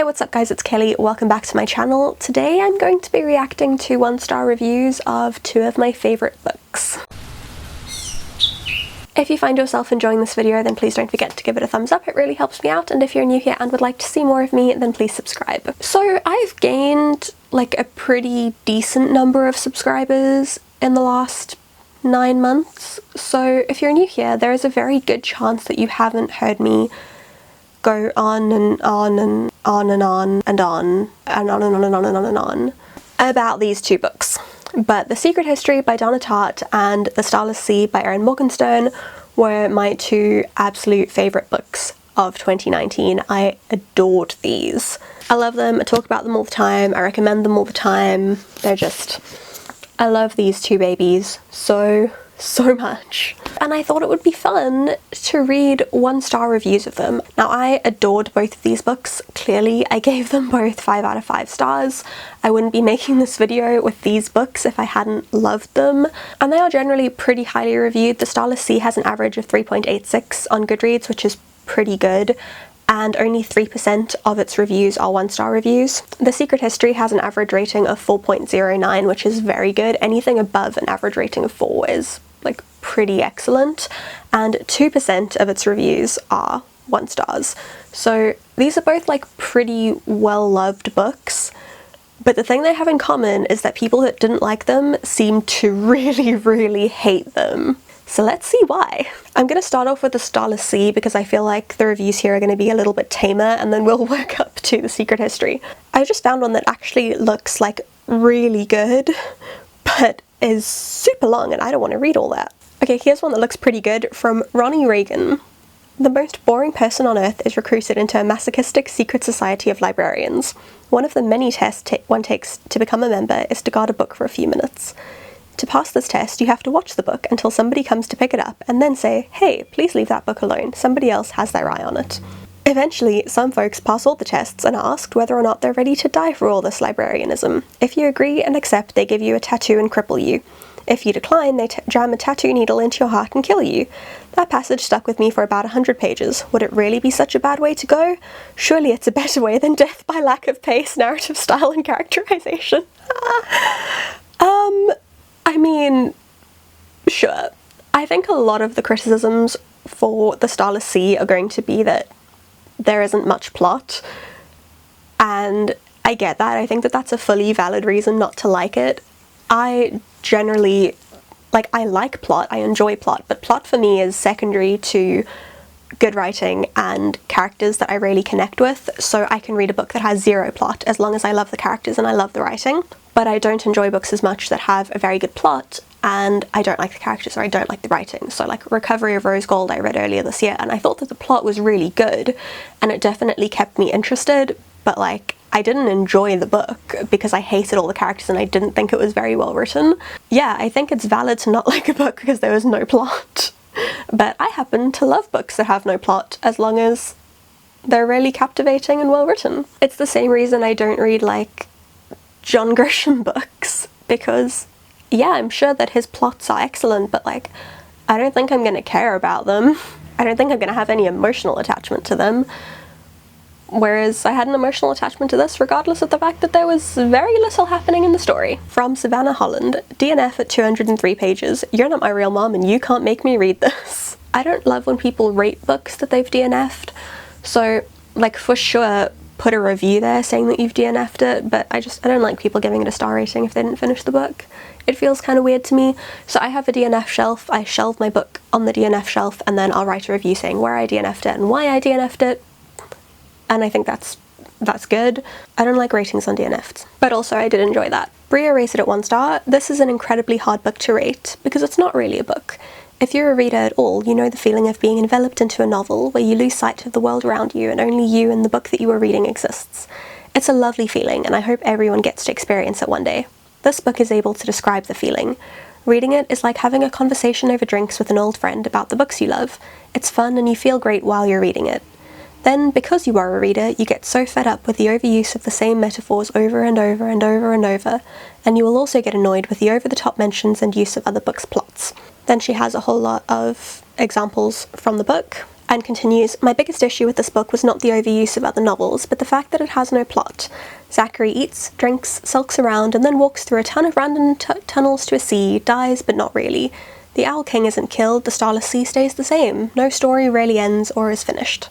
Hey, what's up guys, it's Kelly. Welcome back to my channel. Today I'm going to be reacting to 1-star reviews of 2 of my favourite books. If you find yourself enjoying this video, then please don't forget to give it a thumbs up, it really helps me out, and if you're new here and would like to see more of me, then please subscribe. So I've gained like a pretty decent number of subscribers in the last 9 months, so if you're new here, there is a very good chance that you haven't heard me go on and on and on and on and on and on and on and on and on and on about these 2 books. But The Secret History by Donna Tartt and The Starless Sea by Erin Morgenstern were my 2 absolute favourite books of 2019. I adored these. I love them, I talk about them all the time, I recommend them all the time. They're just... I love these 2 babies so much. And I thought it would be fun to read 1-star reviews of them. Now, I adored both of these books. Clearly, I gave them both 5 out of 5 stars. I wouldn't be making this video with these books if I hadn't loved them. And they are generally pretty highly reviewed. The Starless Sea has an average of 3.86 on Goodreads, which is pretty good. And only 3% of its reviews are 1-star reviews. The Secret History has an average rating of 4.09, which is very good. Anything above an average rating of 4 is like pretty excellent, and 2% of its reviews are 1 stars. So these are both like pretty well-loved books, but the thing they have in common is that people that didn't like them seem to really hate them. So let's see why. I'm going to start off with The Starless Sea because I feel like the reviews here are going to be a little bit tamer, and then we'll work up to The Secret History. I just found one that actually looks like really good, but is super long and I don't want to read all that. Okay, here's one that looks pretty good from Ronnie Reagan. The most boring person on earth is recruited into a masochistic secret society of librarians. One of the many tests one takes to become a member is to guard a book for a few minutes. To pass this test, you have to watch the book until somebody comes to pick it up and then say, "Hey, please leave that book alone, somebody else has their eye on it." Eventually, some folks pass all the tests and are asked whether or not they're ready to die for all this librarianism. If you agree and accept, they give you a tattoo and cripple you. If you decline, they jam a tattoo needle into your heart and kill you. That passage stuck with me for about 100 pages. Would it really be such a bad way to go? Surely it's a better way than death by lack of pace, narrative style, and characterization. I mean, sure. I think a lot of the criticisms for The Starless Sea are going to be that there isn't much plot, and I get that. I think that that's a fully valid reason not to like it. I generally, like, I like plot, I enjoy plot, but plot for me is secondary to good writing and characters that I really connect with, so I can read a book that has 0 plot as long as I love the characters and I love the writing. But I don't enjoy books as much that have a very good plot and I don't like the characters or I don't like the writing. So like Recovery of Rose Gold I read earlier this year, and I thought that the plot was really good and it definitely kept me interested, but like I didn't enjoy the book because I hated all the characters and I didn't think it was very well written. Yeah, I think it's valid to not like a book because there was no plot. But I happen to love books that have no plot as long as they're really captivating and well written. It's the same reason I don't read like John Grisham books, because yeah, I'm sure that his plots are excellent, but like I don't think I'm gonna care about them. I don't think I'm gonna have any emotional attachment to them. Whereas I had an emotional attachment to this regardless of the fact that there was very little happening in the story. From Savannah Holland, DNF at 203 pages. You're not my real mom and you can't make me read this. I don't love when people rate books that they've DNF'd, so like for sure put a review there saying that you've DNF'd it, but I don't like people giving it a star rating if they didn't finish the book. It feels kind of weird to me. So I have a DNF shelf, I shelve my book on the DNF shelf and then I'll write a review saying where I DNF'd it and why I DNF'd it. And I think that's good. I don't like ratings on DNFs, but also I did enjoy that. Bria rates it at 1 star. This is an incredibly hard book to rate because it's not really a book. If you're a reader at all, you know the feeling of being enveloped into a novel where you lose sight of the world around you and only you and the book that you are reading exists. It's a lovely feeling and I hope everyone gets to experience it one day. This book is able to describe the feeling. Reading it is like having a conversation over drinks with an old friend about the books you love. It's fun and you feel great while you're reading it. Then, because you are a reader, you get so fed up with the overuse of the same metaphors over and over and over and over, and you will also get annoyed with the over-the-top mentions and use of other books' plots. Then she has a whole lot of examples from the book. And continues, my biggest issue with this book was not the overuse of other novels, but the fact that it has no plot. Zachary eats, drinks, sulks around, and then walks through a ton of random tunnels to a sea, dies, but not really. The Owl King isn't killed, the Starless Sea stays the same. No story really ends or is finished.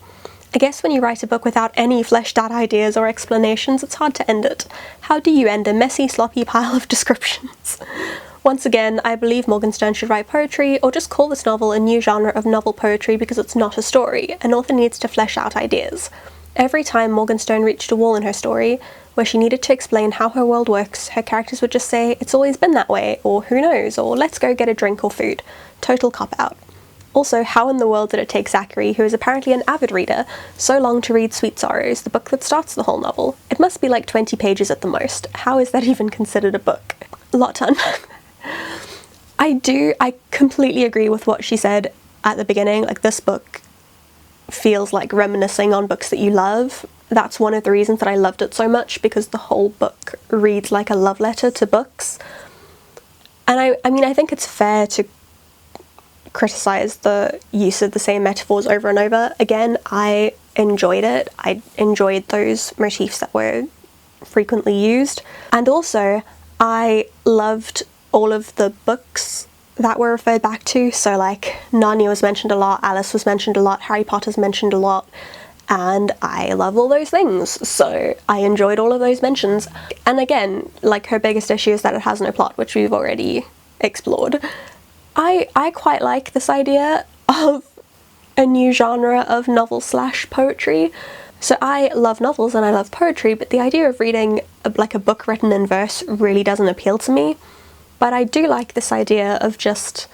I guess when you write a book without any fleshed out ideas or explanations, it's hard to end it. How do you end a messy, sloppy pile of descriptions? Once again, I believe Morgenstern should write poetry, or just call this novel a new genre of novel poetry because it's not a story. An author needs to flesh out ideas. Every time Morgenstern reached a wall in her story, where she needed to explain how her world works, her characters would just say, it's always been that way, or who knows, or let's go get a drink or food. Total cop-out. Also, how in the world did it take Zachary, who is apparently an avid reader, so long to read Sweet Sorrows, the book that starts the whole novel? It must be like 20 pages at the most. How is that even considered a book? A lot to unpack. I completely agree with what she said at the beginning. Like, this book feels like reminiscing on books that you love. That's one of the reasons that I loved it so much, because the whole book reads like a love letter to books. And I mean, I think it's fair to criticize the use of the same metaphors over and over. Again, I enjoyed it. I enjoyed those motifs that were frequently used. And also, I loved all of the books that were referred back to. So like Narnia was mentioned a lot, Alice was mentioned a lot, Harry Potter's mentioned a lot, and I love all those things, so I enjoyed all of those mentions. And again, like, her biggest issue is that it has no plot, which we've already explored. I quite like this idea of a new genre of novel/poetry. So I love novels and I love poetry, but the idea of reading like a book written in verse really doesn't appeal to me. But I do like this idea of just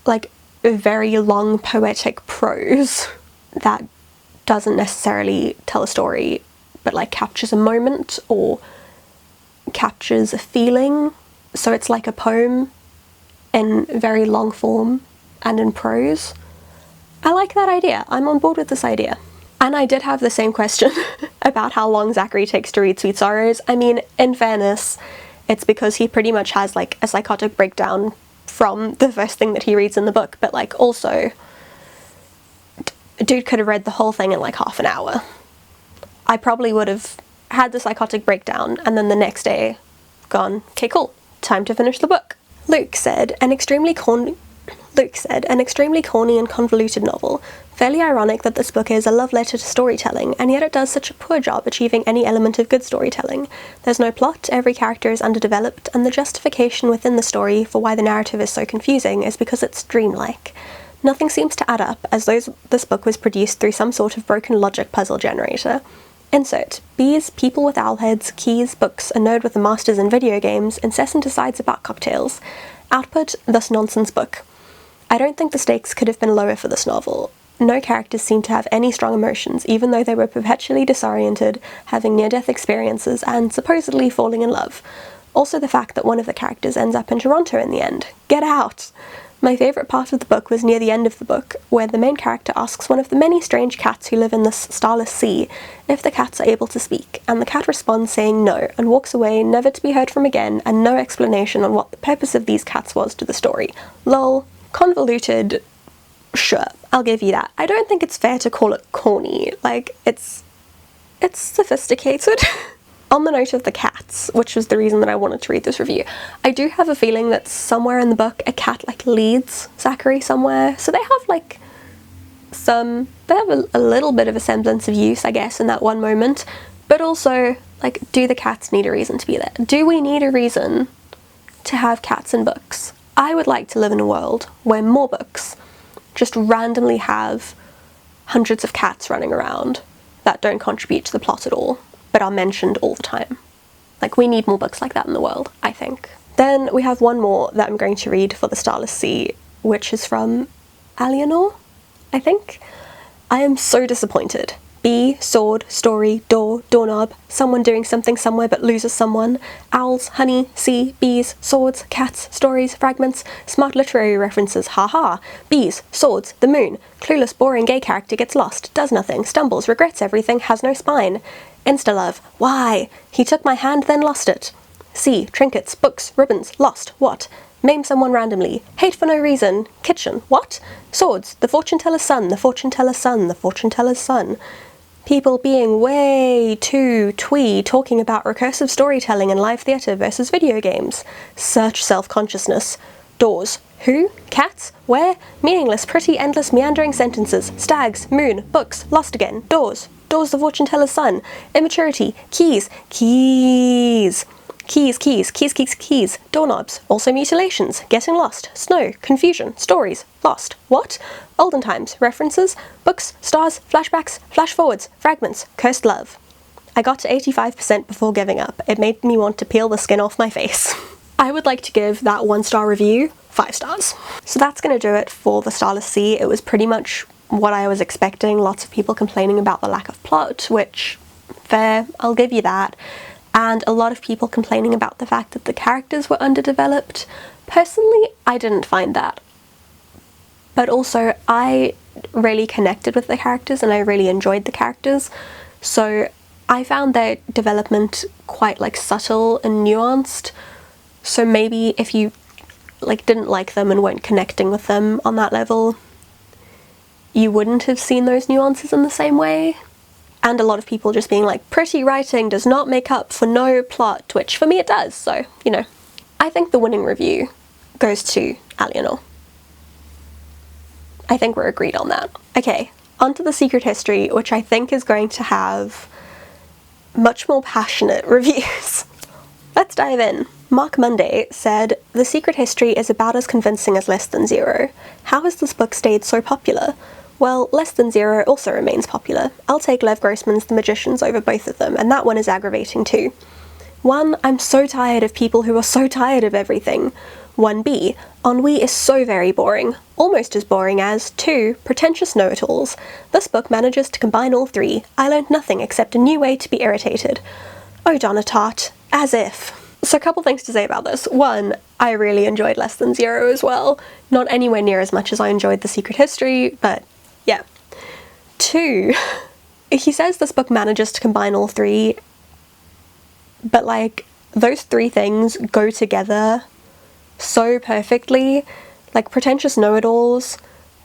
like very long poetic prose that doesn't necessarily tell a story, but like captures a moment or captures a feeling. So it's like a poem in very long form and in prose. I like that idea. I'm on board with this idea. And I did have the same question about how long Zachary takes to read Sweet Sorrows. I mean, in fairness, it's because he pretty much has like a psychotic breakdown from the first thing that he reads in the book, but like also, dude could have read the whole thing in like half an hour. I probably would have had the psychotic breakdown and then the next day gone, okay, cool, time to finish the book. Luke said, an extremely corny and convoluted novel. Fairly ironic that this book is a love letter to storytelling, and yet it does such a poor job achieving any element of good storytelling. There's no plot, every character is underdeveloped, and the justification within the story for why the narrative is so confusing is because it's dreamlike. Nothing seems to add up, as though this book was produced through some sort of broken logic puzzle generator. Insert. Bees, people with owl heads, keys, books, a nerd with a master's in video games, incessant asides about cocktails. Output, this nonsense book. I don't think the stakes could have been lower for this novel. No characters seem to have any strong emotions, even though they were perpetually disoriented, having near-death experiences, and supposedly falling in love. Also the fact that one of the characters ends up in Toronto in the end. Get out! My favourite part of the book was near the end of the book, where the main character asks one of the many strange cats who live in this starless sea if the cats are able to speak, and the cat responds saying no, and walks away never to be heard from again, and no explanation on what the purpose of these cats was to the story. Lol. Convoluted. Sure, I'll give you that. I don't think it's fair to call it corny. Like, it's sophisticated. On the note of the cats, which was the reason that I wanted to read this review, I do have a feeling that somewhere in the book a cat like leads Zachary somewhere. So they have like they have a little bit of a semblance of use, I guess, in that one moment. But also, like, do the cats need a reason to be there? Do we need a reason to have cats in books? I would like to live in a world where more books just randomly have hundreds of cats running around that don't contribute to the plot at all, but are mentioned all the time. Like, we need more books like that in the world, I think. Then we have one more that I'm going to read for the Starless Sea, which is from Alienor, I think. I am so disappointed. Bee, sword, story, door, doorknob, someone doing something somewhere but loses someone, owls, honey, sea, bees, swords, cats, stories, fragments, smart literary references, haha, bees, swords, the moon, clueless, boring gay character gets lost, does nothing, stumbles, regrets everything, has no spine. Insta-love, why? He took my hand then lost it. sea, trinkets, books, ribbons, lost, what? Maim someone randomly, hate for no reason, kitchen, what? Swords, the fortune teller's son, the fortune teller's son, the fortune teller's son. People being way too twee talking about recursive storytelling in live theatre versus video games. Search self-consciousness. Doors. Who? Cats? Where? Meaningless, pretty, endless, meandering sentences. Stags. Moon. Books. Lost again. Doors. Doors the fortune teller's son. Immaturity. Keys. Keys. Keys, keys, keys, keys, keys, doorknobs, also mutilations, getting lost, snow, confusion, stories, lost, what? Olden times, references, books, stars, flashbacks, flash forwards, fragments, cursed love. I got to 85% before giving up. It made me want to peel the skin off my face. I would like to give that 1-star review 5 stars. So that's going to do it for The Starless Sea. It was pretty much what I was expecting. Lots of people complaining about the lack of plot, which, fair, I'll give you that. And a lot of people complaining about the fact that the characters were underdeveloped. Personally, I didn't find that. But also, I really connected with the characters and I really enjoyed the characters. So I found their development quite like subtle and nuanced. So maybe if you like didn't like them and weren't connecting with them on that level, you wouldn't have seen those nuances in the same way. And a lot of people just being like, pretty writing does not make up for no plot, which for me it does, so, you know. I think the winning review goes to Alienor. I think we're agreed on that. Okay, on to The Secret History, which I think is going to have much more passionate reviews. Let's dive in. Mark Monday said, The Secret History is about as convincing as Less Than Zero. How has this book stayed so popular? Well, Less Than Zero also remains popular. I'll take Lev Grossman's The Magicians over both of them, and that one is aggravating too. 1. I'm so tired of people who are so tired of everything. 1b. Ennui is so very boring. Almost as boring as 2. Pretentious know-it-alls. This book manages to combine all 3. I learned nothing except a new way to be irritated. Oh, Donatart. As if. So a couple things to say about this. 1, I really enjoyed Less Than Zero as well. Not anywhere near as much as I enjoyed The Secret History, but yeah. 2, he says this book manages to combine all 3, but like those 3 things go together so perfectly. Like pretentious know-it-alls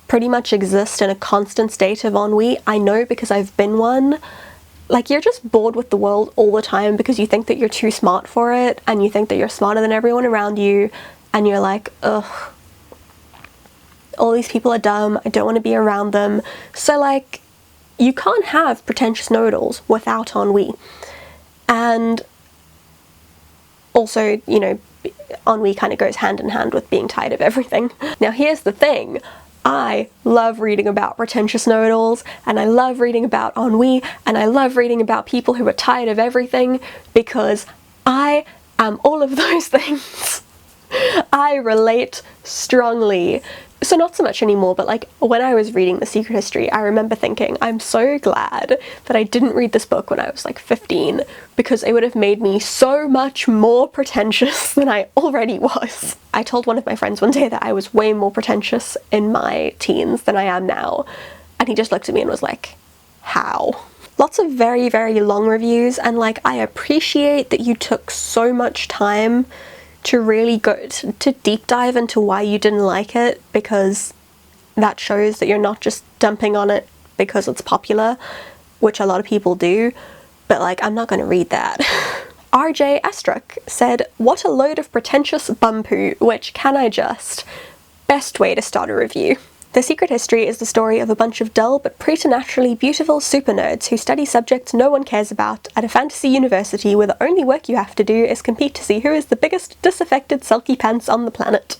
pretty much exist in a constant state of ennui. I know because I've been one. Like you're just bored with the world all the time because you think that you're too smart for it and you think that you're smarter than everyone around you and you're like, ugh. All these people are dumb, I don't want to be around them. So like, you can't have pretentious know-it-alls without ennui. And also, you know, ennui kind of goes hand in hand with being tired of everything. Now here's the thing, I love reading about pretentious know-it-alls, and I love reading about ennui, and I love reading about people who are tired of everything, because I am all of those things. I relate strongly. So not so much anymore, but like when I was reading The Secret History, I remember thinking, I'm so glad that I didn't read this book when I was like 15, because it would have made me so much more pretentious than I already was. I told one of my friends one day that I was way more pretentious in my teens than I am now, and he just looked at me and was like, how? Lots of very, very long reviews, and like I appreciate that you took so much time to really go to deep dive into why you didn't like it, because that shows that you're not just dumping on it because it's popular, which a lot of people do, but like I'm not going to read that. RJ Astruck said, what a load of pretentious bum-poo, which can I just? Best way to start a review. The Secret History is the story of a bunch of dull but preternaturally beautiful super nerds who study subjects no one cares about at a fantasy university where the only work you have to do is compete to see who is the biggest disaffected sulky pants on the planet.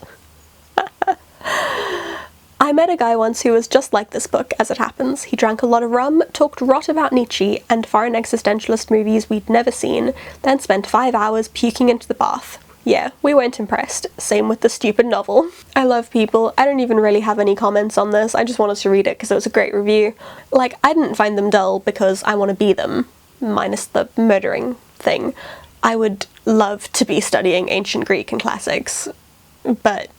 I met a guy once who was just like this book, as it happens. He drank a lot of rum, talked rot about Nietzsche and foreign existentialist movies we'd never seen, then spent 5 hours puking into the bath. Yeah, we weren't impressed. Same with the stupid novel. I love people. I don't even really have any comments on this. I just wanted to read it because it was a great review. Like, I didn't find them dull because I want to be them, minus the murdering thing. I would love to be studying ancient Greek and classics, but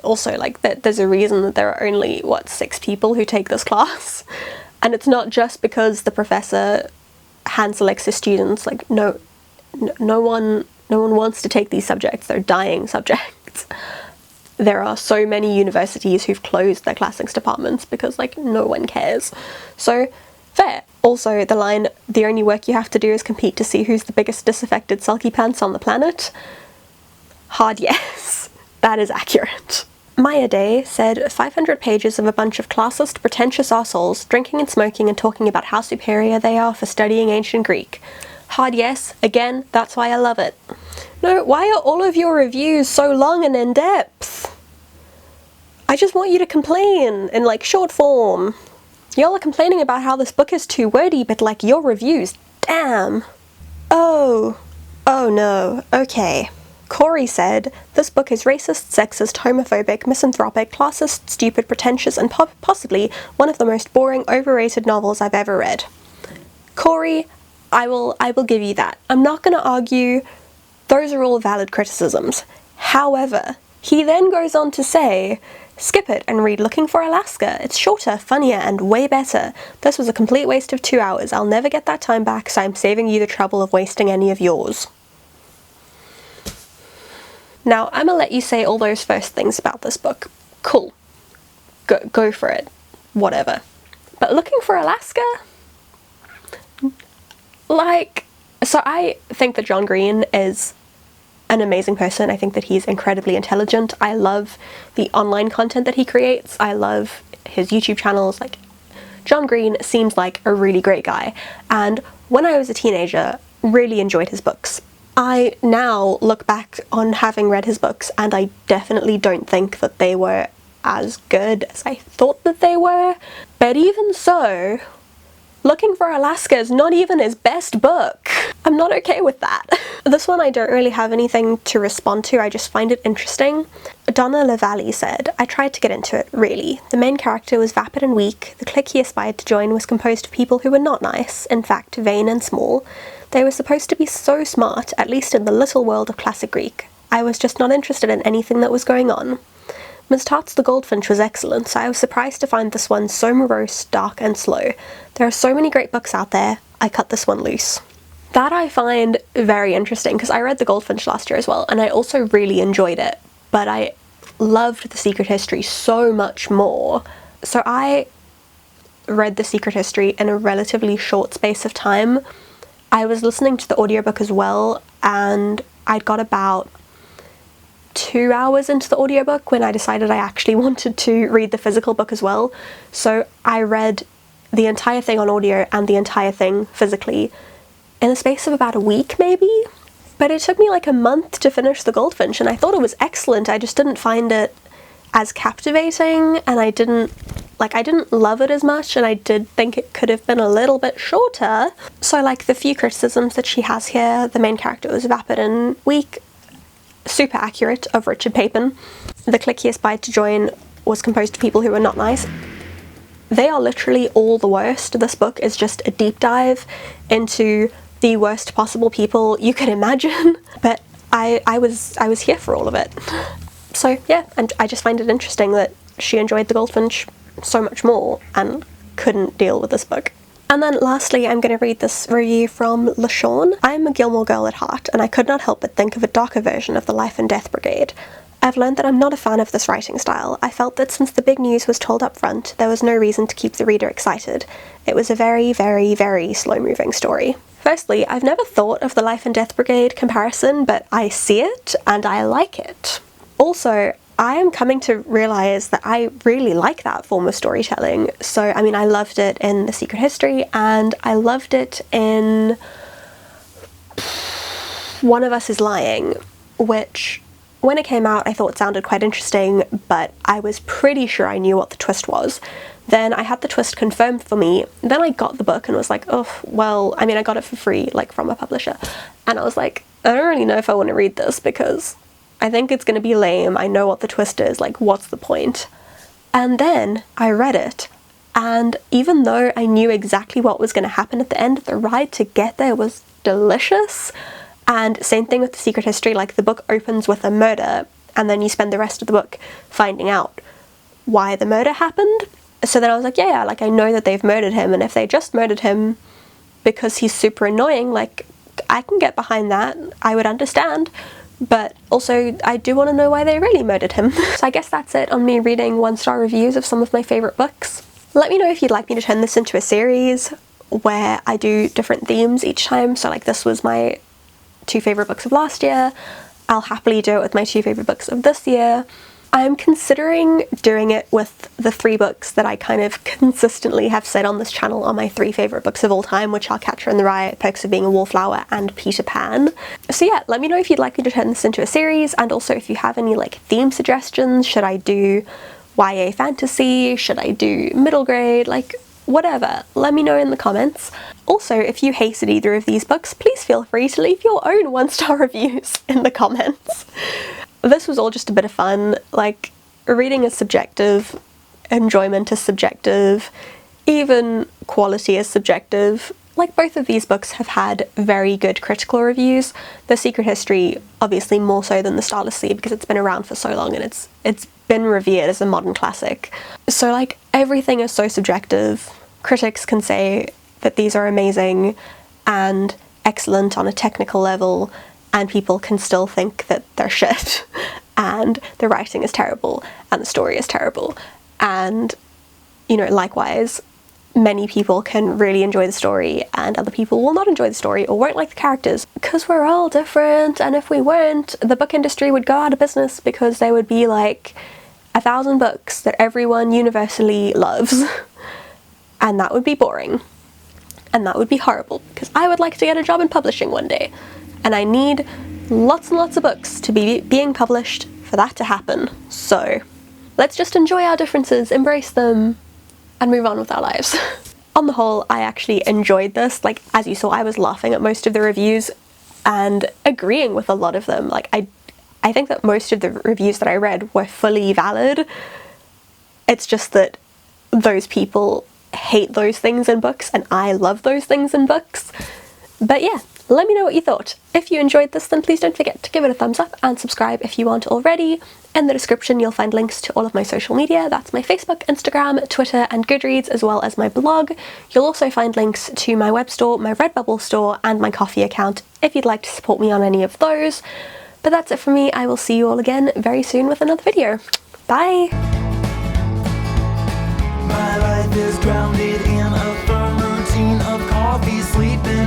also, like, there's a reason that there are only, 6 people who take this class? And it's not just because the professor hand selects his students. Like, no one No one wants to take these subjects. They're dying subjects. There are so many universities who've closed their classics departments because, like, no one cares. So, fair. Also, the line, the only work you have to do is compete to see who's the biggest disaffected sulky pants on the planet. Hard yes. That is accurate. Maya Day said 500 pages of a bunch of classist, pretentious assholes drinking and smoking and talking about how superior they are for studying ancient Greek. Hard yes. Again, that's why I love it. No, why are all of your reviews so long and in-depth? I just want you to complain in, like, short form. Y'all are complaining about how this book is too wordy, but, like, your reviews, damn. Oh no, okay. Corey said, this book is racist, sexist, homophobic, misanthropic, classist, stupid, pretentious, and possibly one of the most boring, overrated novels I've ever read. Corey, I will give you that. I'm not going to argue. Those are all valid criticisms. However, he then goes on to say, skip it and read Looking for Alaska. It's shorter, funnier, and way better. This was a complete waste of 2 hours. I'll never get that time back, so I'm saving you the trouble of wasting any of yours. Now, I'm gonna let you say all those first things about this book. Cool. Go for it. Whatever. But Looking for Alaska? Like, so I think that John Green is an amazing person. I think that he's incredibly intelligent. I love the online content that he creates. I love his YouTube channels. Like, John Green seems like a really great guy. And when I was a teenager, really enjoyed his books. I now look back on having read his books, and I definitely don't think that they were as good as I thought that they were. But even so, Looking for Alaska is not even his best book. I'm not okay with that. This one I don't really have anything to respond to, I just find it interesting. Donna LaValle said, I tried to get into it, really. The main character was vapid and weak. The clique he aspired to join was composed of people who were not nice, in fact vain and small. They were supposed to be so smart, at least in the little world of classic Greek. I was just not interested in anything that was going on. Ms. Tartt's The Goldfinch was excellent, so I was surprised to find this one so morose, dark, and slow. There are so many great books out there, I cut this one loose. That I find very interesting, because I read The Goldfinch last year as well, and I also really enjoyed it, but I loved The Secret History so much more. So I read The Secret History in a relatively short space of time. I was listening to the audiobook as well, and I'd got about 2 hours into the audiobook when I decided I actually wanted to read the physical book as well. So I read the entire thing on audio and the entire thing physically in the space of about a week maybe. But it took me like a month to finish The Goldfinch, and I thought it was excellent. I just didn't find it as captivating, and I didn't love it as much, and I did think it could have been a little bit shorter. So like the few criticisms that she has here, the main character was vapid and weak, super accurate of Richard Papin. The clique he aspired to join was composed of people who were not nice. They are literally all the worst. This book is just a deep dive into the worst possible people you could imagine, but I was here for all of it. So yeah, and I just find it interesting that she enjoyed The Goldfinch so much more and couldn't deal with this book. And then lastly, I'm going to read this review from LaShawn. I'm a Gilmore girl at heart, and I could not help but think of a darker version of the Life and Death Brigade. I've learned that I'm not a fan of this writing style. I felt that since the big news was told up front, there was no reason to keep the reader excited. It was a very, very, very slow-moving story. Firstly, I've never thought of the Life and Death Brigade comparison, but I see it, and I like it. Also, I am coming to realise that I really like that form of storytelling. So, I mean, I loved it in The Secret History, and I loved it in One of Us is Lying, which, when it came out, I thought sounded quite interesting, but I was pretty sure I knew what the twist was. Then I had the twist confirmed for me, then I got the book and was like, oh, well, I mean, I got it for free, like, from a publisher, and I was like, I don't really know if I want to read this, because I think it's going to be lame. I know what the twist is, like, what's the point? And then I read it, and even though I knew exactly what was going to happen at the end, the ride to get there was delicious. And same thing with The Secret History, like, the book opens with a murder, and then you spend the rest of the book finding out why the murder happened. So then I was like, yeah, like, I know that they've murdered him, and if they just murdered him because he's super annoying, like, I can get behind that. I would understand. But also, I do want to know why they really murdered him. So I guess that's it on me reading 1-star reviews of some of my favourite books. Let me know if you'd like me to turn this into a series where I do different themes each time. So like this was my 2 favourite books of last year. I'll happily do it with my 2 favourite books of this year. I'm considering doing it with the 3 books that I kind of consistently have said on this channel are my 3 favourite books of all time, which are Catcher in the Rye, Perks of Being a Wallflower, and Peter Pan. So yeah, let me know if you'd like me to turn this into a series, and also if you have any like theme suggestions. Should I do YA fantasy? Should I do middle grade? Like whatever, let me know in the comments. Also, if you hated either of these books, please feel free to leave your own 1-star reviews in the comments. This was all just a bit of fun. Like, reading is subjective, enjoyment is subjective, even quality is subjective. Like, both of these books have had very good critical reviews. The Secret History, obviously more so than The Starless Sea because it's been around for so long and it's been revered as a modern classic. So like, everything is so subjective. Critics can say that these are amazing and excellent on a technical level, and people can still think that they're shit and the writing is terrible and the story is terrible. And, you know, likewise, many people can really enjoy the story and other people will not enjoy the story or won't like the characters, because we're all different, and if we weren't, the book industry would go out of business because there would be like 1,000 books that everyone universally loves. And that would be boring. And that would be horrible, because I would like to get a job in publishing one day. And I need lots and lots of books to be being published for that to happen. So let's just enjoy our differences, embrace them, and move on with our lives. On the whole, I actually enjoyed this. Like, as you saw, I was laughing at most of the reviews and agreeing with a lot of them. Like, I think that most of the reviews that I read were fully valid. It's just that those people hate those things in books and I love those things in books. But yeah, let me know what you thought. If you enjoyed this, then please don't forget to give it a thumbs up and subscribe if you aren't already. In the description you'll find links to all of my social media. That's my Facebook, Instagram, Twitter and Goodreads, as well as my blog. You'll also find links to my web store, my Redbubble store and my Ko-fi account if you'd like to support me on any of those. But that's it for me. I will see you all again very soon with another video. Bye! My life is grounded in a firm routine of coffee, sleep, and